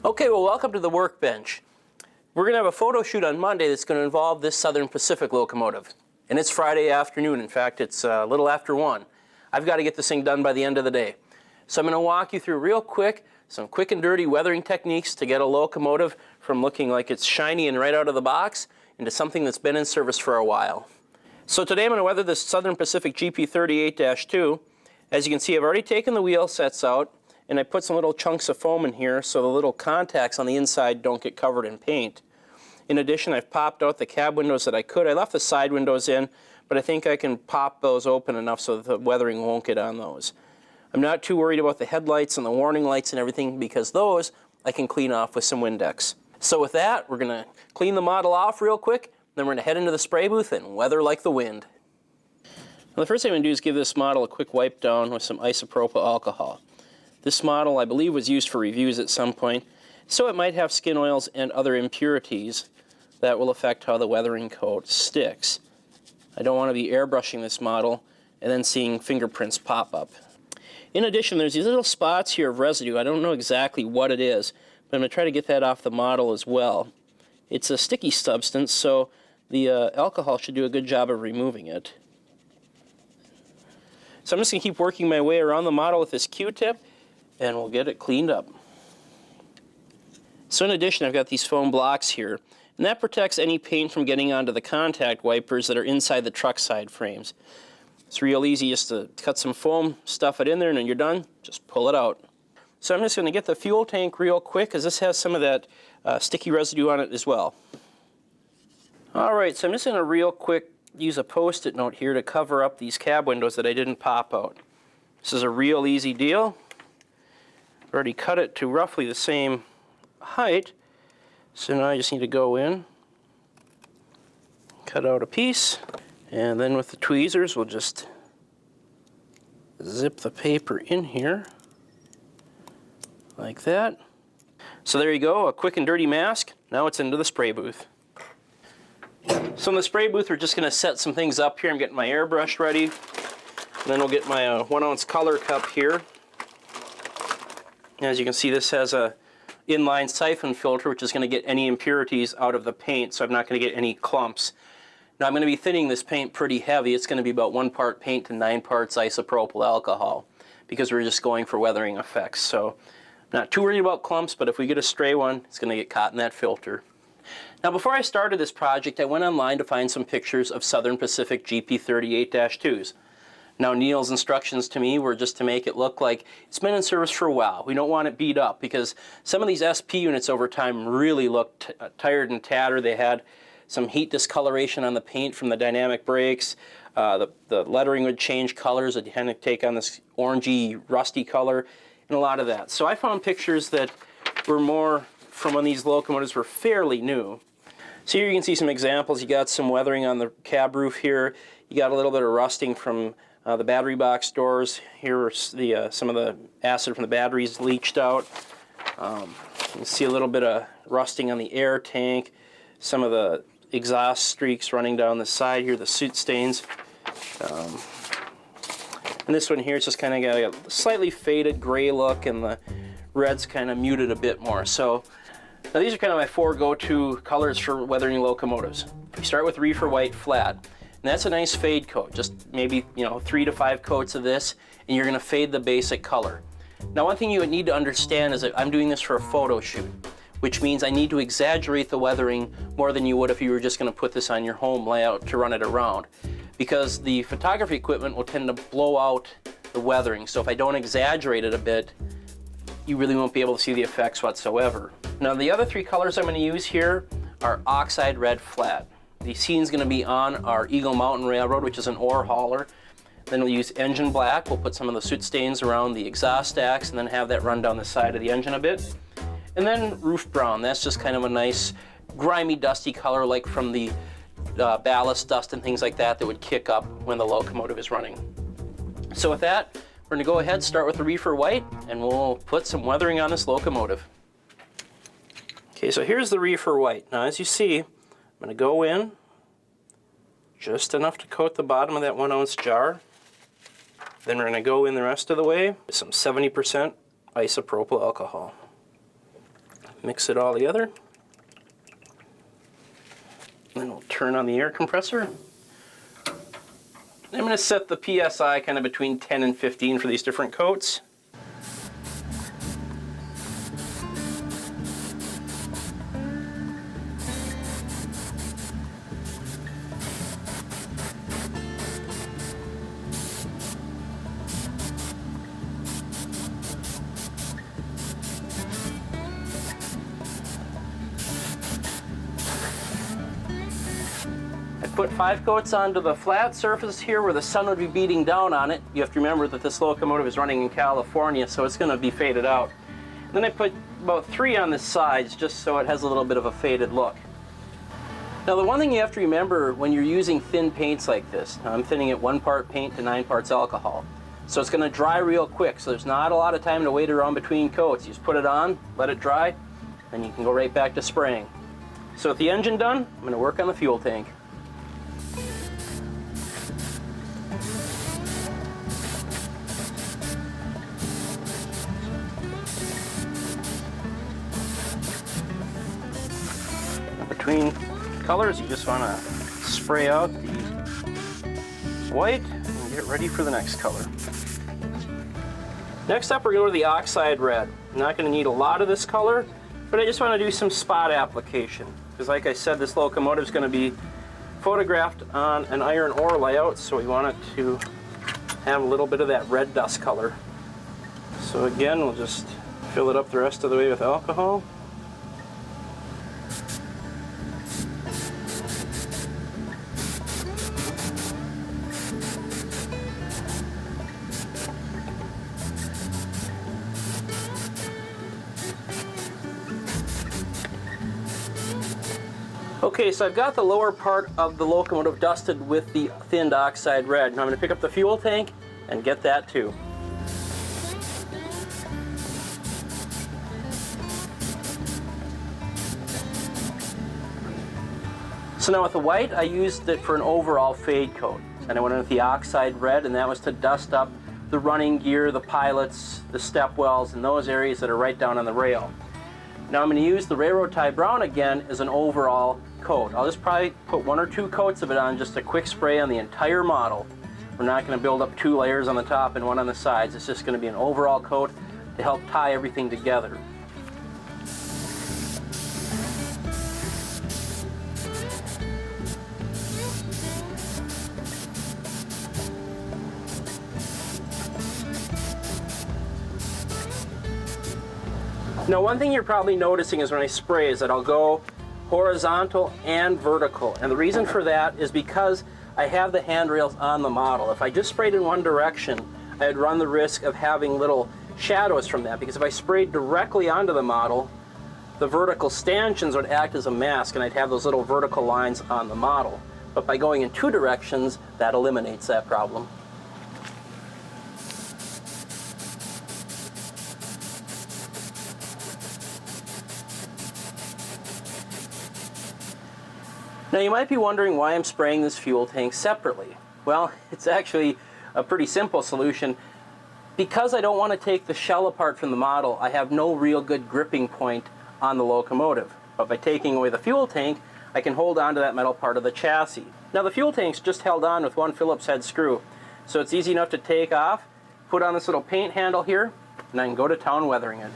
Okay, well, welcome to the workbench. We're going to have a photo shoot on Monday that's going to involve this Southern Pacific locomotive. And it's Friday afternoon. In fact, it's a little after 1. I've got to get this thing done by the end of the day. So I'm going to walk you through real quick some quick and dirty weathering techniques to get a locomotive from looking like it's shiny and right out of the box into something that's been in service for a while. So today I'm going to weather this Southern Pacific GP38-2. As you can see, I've already taken the wheel sets out, and I put some little chunks of foam in here so the little contacts on the inside don't get covered in paint. In addition, I've popped out the cab windows that I could. I left the side windows in, but I think I can pop those open enough so that the weathering won't get on those. I'm not too worried about the headlights and the warning lights and everything because those I can clean off with some Windex. So with that, we're going to clean the model off real quick, then we're going to head into the spray booth and weather like the wind. Now, the first thing I'm going to do is give this model a quick wipe down with some isopropyl alcohol. This model, I believe, was used for reviews at some point, so it might have skin oils and other impurities that will affect how the weathering coat sticks. I don't want to be airbrushing this model and then seeing fingerprints pop up. In addition, there's these little spots here of residue. I don't know exactly what it is, but I'm going to try to get that off the model as well. It's a sticky substance, so the alcohol should do a good job of removing it. So I'm just going to keep working my way around the model with this Q-tip, and we'll get it cleaned up. So in addition, I've got these foam blocks here, and that protects any paint from getting onto the contact wipers that are inside the truck side frames. It's real easy just to cut some foam, stuff it in there, and when you're done, just pull it out. So I'm just going to get the fuel tank real quick, because this has some of that sticky residue on it as well. Alright, so I'm just going to real quick use a post-it note here to cover up these cab windows that I didn't pop out. This is a real easy deal. I've already cut it to roughly the same height, so now I just need to go in, cut out a piece, and then with the tweezers we'll just zip the paper in here like that. So there you go, a quick and dirty mask. Now it's into the spray booth. So in the spray booth we're just going to set some things up here. I'm getting my airbrush ready, and then we'll get my 1 ounce color cup here. As you can see, this has a inline siphon filter, which is going to get any impurities out of the paint, so I'm not going to get any clumps. Now I'm going to be thinning this paint pretty heavy. It's going to be about 1 part paint to 9 parts isopropyl alcohol, because we're just going for weathering effects. So I'm not too worried about clumps, but if we get a stray one, it's going to get caught in that filter. Now before I started this project, I went online to find some pictures of Southern Pacific GP38-2s. Now Neil's instructions to me were just to make it look like it's been in service for a while. We don't want it beat up, because some of these SP units over time really looked tired and tattered. They had some heat discoloration on the paint from the dynamic brakes. The lettering would change colors. It kind of take on this orangey, rusty color, and a lot of that. So I found pictures that were more from when these locomotives were fairly new. So here you can see some examples. You got some weathering on the cab roof here. You got a little bit of rusting from the battery box doors. Here are some of the acid from the batteries leached out. You can see a little bit of rusting on the air tank. Some of the exhaust streaks running down the side here, the soot stains. And this one here is just kind of got a slightly faded gray look, and the red's kind of muted a bit more. So now these are kind of my 4 go-to colors for weathering locomotives. You start with reefer white flat. And that's a nice fade coat, just maybe 3 to 5 coats of this, and you're going to fade the basic color. Now one thing you would need to understand is that I'm doing this for a photo shoot, which means I need to exaggerate the weathering more than you would if you were just going to put this on your home layout to run it around, because the photography equipment will tend to blow out the weathering. So if I don't exaggerate it a bit, you really won't be able to see the effects whatsoever. Now the other 3 colors I'm going to use here are oxide red flat. The scene's going to be on our Eagle Mountain Railroad, which is an ore hauler. Then we'll use engine black. We'll put some of the soot stains around the exhaust stacks and then have that run down the side of the engine a bit. And then roof brown. That's just kind of a nice grimy, dusty color, like from the ballast dust and things like that that would kick up when the locomotive is running. So with that, we're going to go ahead, start with the reefer white, and we'll put some weathering on this locomotive. Okay, so here's the reefer white. Now as you see, I'm going to go in just enough to coat the bottom of that 1 ounce jar. Then we're going to go in the rest of the way with some 70% isopropyl alcohol. Mix it all together. Then we'll turn on the air compressor. I'm going to set the PSI kind of between 10 and 15 for these different coats. Put 5 coats onto the flat surface here where the sun would be beating down on it. You have to remember that this locomotive is running in California, so it's going to be faded out. Then I put about 3 on the sides just so it has a little bit of a faded look. Now the one thing you have to remember when you're using thin paints like this, I'm thinning it 1 part paint to 9 parts alcohol. So it's going to dry real quick, so there's not a lot of time to wait around between coats. You just put it on, let it dry, and you can go right back to spraying. So with the engine done, I'm going to work on the fuel tank. Between colors, you just want to spray out the white and get ready for the next color. Next up, we're going to go to the oxide red. I'm not going to need a lot of this color, but I just want to do some spot application. Because like I said, this locomotive is going to be photographed on an iron ore layout, so we want it to have a little bit of that red dust color. So again, we'll just fill it up the rest of the way with alcohol. Okay, so I've got the lower part of the locomotive dusted with the thinned oxide red. Now I'm going to pick up the fuel tank and get that too. So now with the white, I used it for an overall fade coat. And I went in with the oxide red, and that was to dust up the running gear, the pilots, the step wells, and those areas that are right down on the rail. Now I'm going to use the railroad tie brown again as an overall coat. I'll just probably put 1 or 2 coats of it on, just a quick spray on the entire model. We're not going to build up 2 layers on the top and 1 on the sides. It's just going to be an overall coat to help tie everything together. Now one thing you're probably noticing is when I spray is that I'll go horizontal and vertical, and the reason for that is because I have the handrails on the model. If I just sprayed in one direction, I'd run the risk of having little shadows from that, because if I sprayed directly onto the model, the vertical stanchions would act as a mask and I'd have those little vertical lines on the model. But by going in 2 directions, that eliminates that problem. Now you might be wondering why I'm spraying this fuel tank separately. Well, it's actually a pretty simple solution. Because I don't want to take the shell apart from the model, I have no real good gripping point on the locomotive. But by taking away the fuel tank, I can hold on to that metal part of the chassis. Now the fuel tank's just held on with 1 Phillips head screw, so it's easy enough to take off, put on this little paint handle here, and I can go to town weathering it.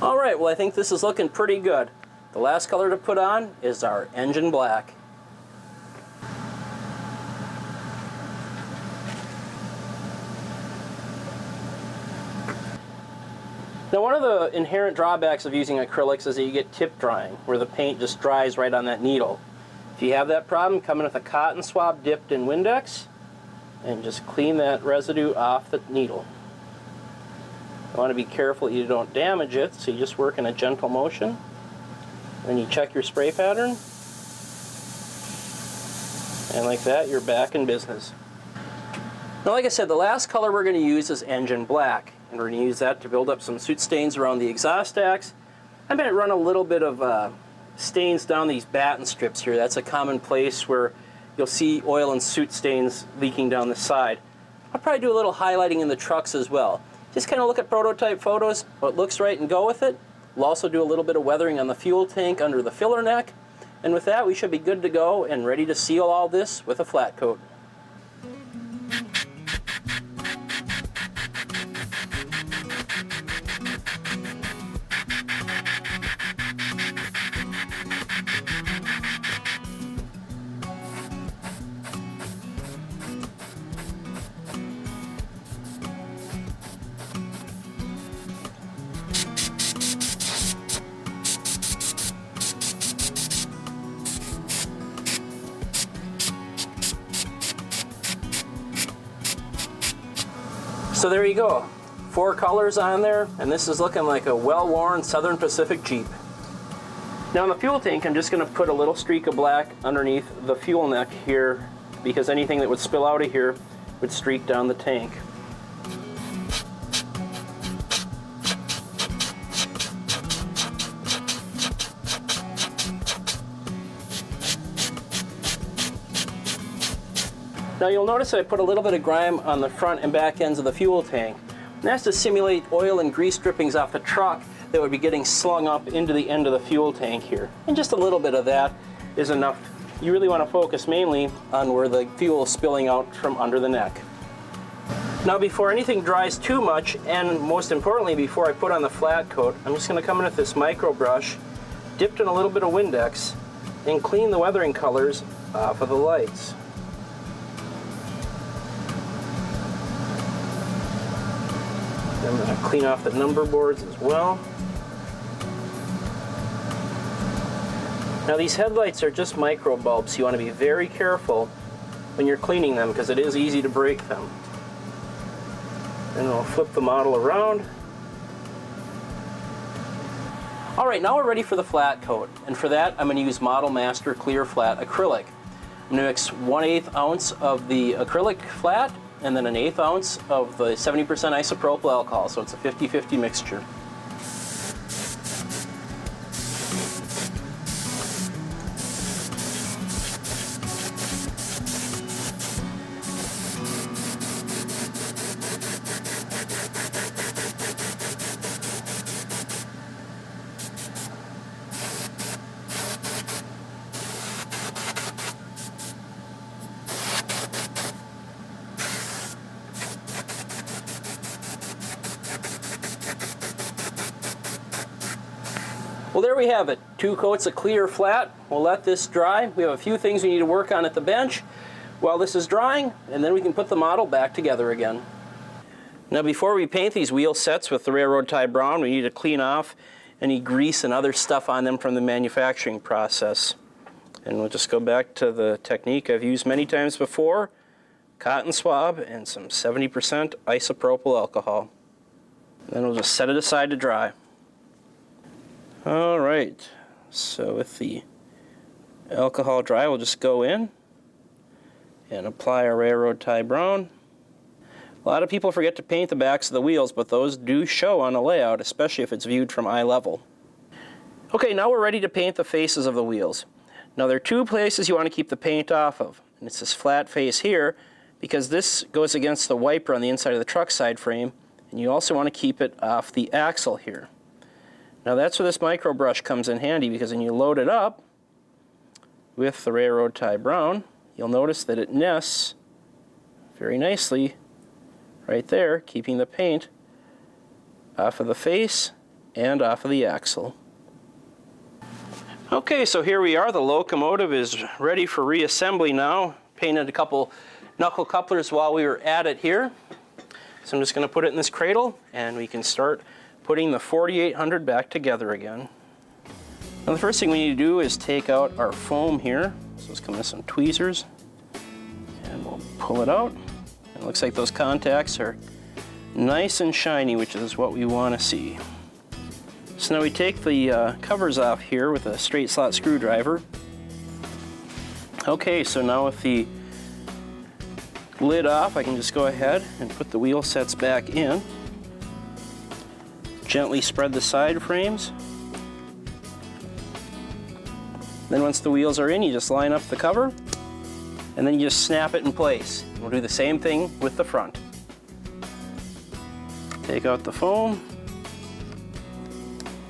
Alright, well I think this is looking pretty good. The last color to put on is our engine black. Now one of the inherent drawbacks of using acrylics is that you get tip drying, where the paint just dries right on that needle. If you have that problem, come in with a cotton swab dipped in Windex and just clean that residue off the needle. You want to be careful you don't damage it, so you just work in a gentle motion. Then you check your spray pattern, and like that you're back in business. Now like I said, the last color we're going to use is engine black, and we're going to use that to build up some soot stains around the exhaust stacks. I'm going to run a little bit of stains down these batten strips here. That's a common place where you'll see oil and soot stains leaking down the side. I'll probably do a little highlighting in the trucks as well. Just kind of look at prototype photos, what looks right, and go with it. We'll also do a little bit of weathering on the fuel tank under the filler neck. And with that, we should be good to go and ready to seal all this with a flat coat. So there you go, 4 colors on there, and this is looking like a well-worn Southern Pacific Jeep. Now in the fuel tank, I'm just going to put a little streak of black underneath the fuel neck here, because anything that would spill out of here would streak down the tank. Now you'll notice I put a little bit of grime on the front and back ends of the fuel tank. And that's to simulate oil and grease drippings off the truck that would be getting slung up into the end of the fuel tank here. And just a little bit of that is enough. You really want to focus mainly on where the fuel is spilling out from under the neck. Now before anything dries too much, and most importantly before I put on the flat coat, I'm just going to come in with this micro brush, dipped in a little bit of Windex, and clean the weathering colors off of the lights. I'm going to clean off the number boards as well. Now these headlights are just micro bulbs, so you want to be very careful when you're cleaning them because it is easy to break them. Then I'll flip the model around. Alright, now we're ready for the flat coat, and for that I'm going to use Model Master Clear Flat Acrylic. I'm going to mix 1/8 ounce of the acrylic flat and then 1/8 ounce of the 70% isopropyl alcohol, so it's a 50-50 mixture. Well, there we have it. 2 coats of clear flat. We'll let this dry. We have a few things we need to work on at the bench while this is drying, and then we can put the model back together again. Now before we paint these wheel sets with the railroad tie brown, we need to clean off any grease and other stuff on them from the manufacturing process. And we'll just go back to the technique I've used many times before, cotton swab and some 70% isopropyl alcohol. And then we'll just set it aside to dry. All right, so with the alcohol dry, we'll just go in and apply our railroad tie brown. A lot of people forget to paint the backs of the wheels, but those do show on the layout, especially if it's viewed from eye level. Okay, now we're ready to paint the faces of the wheels. Now there are 2 places you want to keep the paint off of, and it's this flat face here, because this goes against the wiper on the inside of the truck side frame, and you also want to keep it off the axle here. Now that's where this micro brush comes in handy, because when you load it up with the railroad tie brown, you'll notice that it nests very nicely right there, keeping the paint off of the face and off of the axle. Okay, so here we are. The locomotive is ready for reassembly now. Painted a couple knuckle couplers while we were at it here. So I'm just going to put it in this cradle and we can start putting the 4800 back together again. Now the first thing we need to do is take out our foam here. So let's come with some tweezers and we'll pull it out. And it looks like those contacts are nice and shiny, which is what we want to see. So now we take the covers off here with a straight slot screwdriver. Okay, so now with the lid off, I can just go ahead and put the wheel sets back in. Gently spread the side frames. Then once the wheels are in, you just line up the cover, and then you just snap it in place. We'll do the same thing with the front. Take out the foam.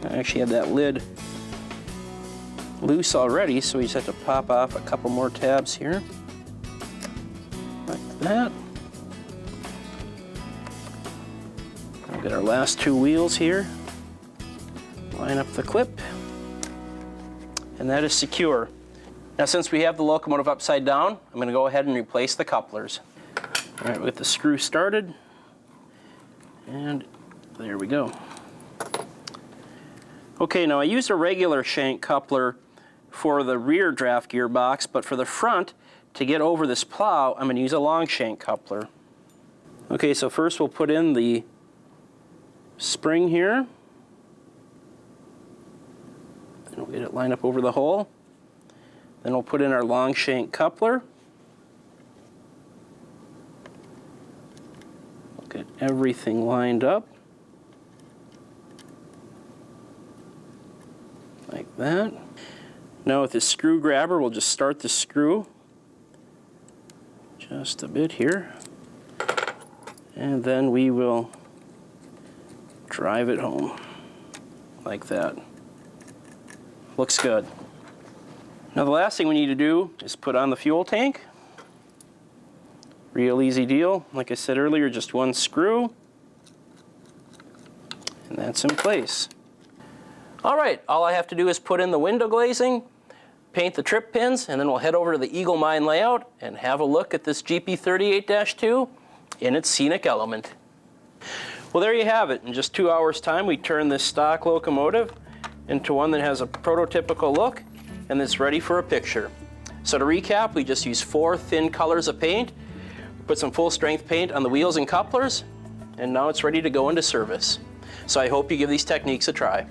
I actually had that lid loose already, so we just have to pop off a couple more tabs here, like that. We'll get our last two wheels here. Line up the clip, and that is secure. Now, since we have the locomotive upside down, I'm going to go ahead and replace the couplers. All right, we'll get the screw started, and there we go. Okay, now I used a regular shank coupler for the rear draft gearbox, but for the front, to get over this plow, I'm going to use a long shank coupler. Okay, so first we'll put in the spring here. And we'll get it lined up over the hole. Then we'll put in our long shank coupler. We'll get everything lined up. Like that. Now with this screw grabber, we'll just start the screw just a bit here. And then we will drive it home like that. Looks good. Now the last thing we need to do is put on the fuel tank. Real easy deal. Like I said earlier, just one screw. And that's in place. All right, all I have to do is put in the window glazing, paint the trip pins, and then we'll head over to the Eagle Mine layout and have a look at this GP38-2 in its scenic element. Well, there you have it. In just 2 hours' time, we turned this stock locomotive into one that has a prototypical look and that's ready for a picture. So to recap, we just used 4 thin colors of paint, put some full strength paint on the wheels and couplers, and now it's ready to go into service. So I hope you give these techniques a try.